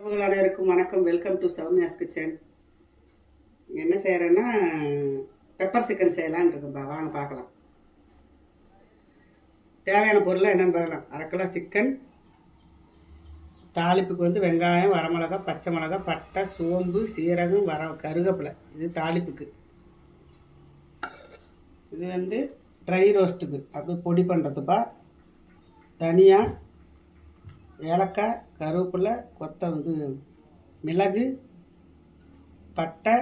உறவுகள் அனைவருக்கும் வணக்கம். Welcome to Soumya's kitchen. என்ன செய்கிறேன்னா பெப்பர் சிக்கன் செய்யலான்னு இருக்கும்பா. வாங்க பார்க்கலாம். தேவையான பொருள் என்னென்னு பார்க்கலாம். 1/2 கிலோ சிக்கன், தாளிப்புக்கு வந்து வெங்காயம், வரமிளகா, பச்சை மிளகா, பட்டை, சோம்பு, சீரகம், கருவேப்பிலை. இது தாளிப்புக்கு. இது வந்து ட்ரை ரோஸ்ட்டுக்கு அப்படி பொடி பண்ணுறதுப்பா. தனியா, ஏலக்காய், கருவேப்பிலை, மிளகு, பட்டை,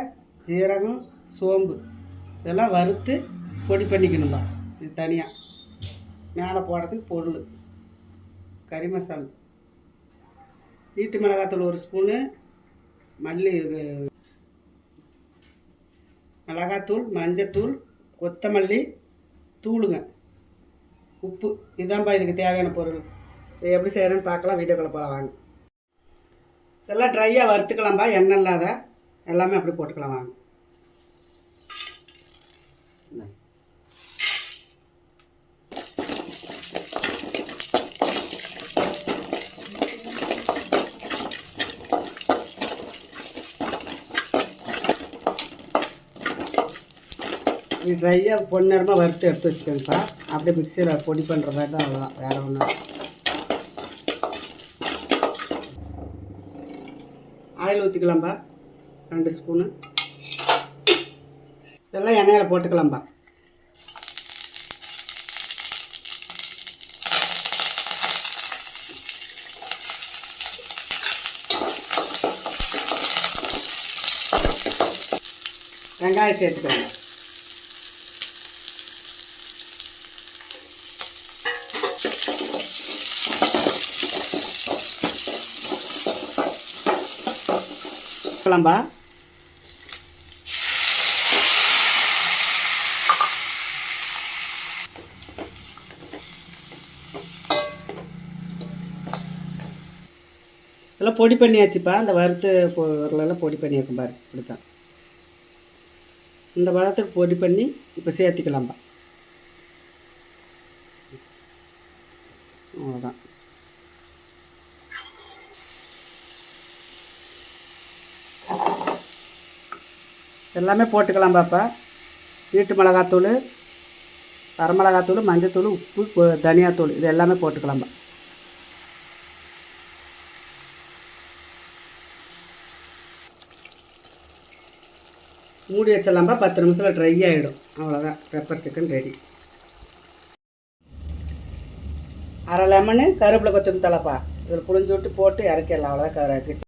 ஜீரகம், சோம்பு இதெல்லாம் வறுத்து பொடி பண்ணிக்கணும்பா. இது தனியாக மேலே போடுறதுக்கு பொருள். கறி மசாலா, நீட்டு மிளகாத்தூள் 1 ஸ்பூனு, மிளகாத்தூள், மஞ்சத்தூள், கொத்தமல்லி தூளுங்க, உப்பு. இதுதான்ப்பா இதுக்கு தேவையான பொருள். இது எப்படி செய்கிறேன்னு பார்க்கலாம். வீடியோக்குள்ளே போகலாம் வாங்க. இதெல்லாம் ட்ரையாக வறுத்துக்கலாம்பா. எண்ணெய் இல்லாத எல்லாமே அப்படி போட்டுக்கலாம் வாங்க. இது ட்ரையாக பொன்னேரமாக வறுத்து எடுத்து வச்சுக்கோங்கப்பா. அப்படியே மிக்சியில் பொடி பண்ணுற மாதிரி தான். அவ்வளோதான், வேறு ஒன்றும். ஆயில் ஊற்றிக்கலாம்பா. 2 ஸ்பூனு. இதெல்லாம் எண்ணெயில் போட்டுக்கலாம்பா. வெங்காயம் சேர்த்துக்கலாங்க. கலம்பா இதெல்லாம் பொடி பண்ணியாச்சுப்பா. அந்த வறுத்து பொருளெல்லாம் பொடி பண்ணியிருக்கும் பாரு. இப்படித்தான் இந்த பதத்துக்கு பொடி பண்ணி இப்போ சேர்த்துக்கலாம்பா. அவ்வளோதான். எல்லாமே போட்டுக்கலாம் பாப்பா. வீட்டு மிளகாத்தூள், வரமிளகாத்தூள், மஞ்சத்தூள், உப்பு, தனியாத்தூள் இது எல்லாமே போட்டுக்கலாம்பா. மூடி வச்சிடலாம்பா. 10 நிமிஷத்தில் ட்ரை ஆகிடும். அவ்வளோதான், பெப்பர் சிக்கன் ரெடி. 1/2 லெமனு, கருவேப்பிலை, கொத்தமல்லி தலைப்பா இதில் புளிஞ்சு விட்டு போட்டு இறக்கிடலாம். அவ்வளோதான்.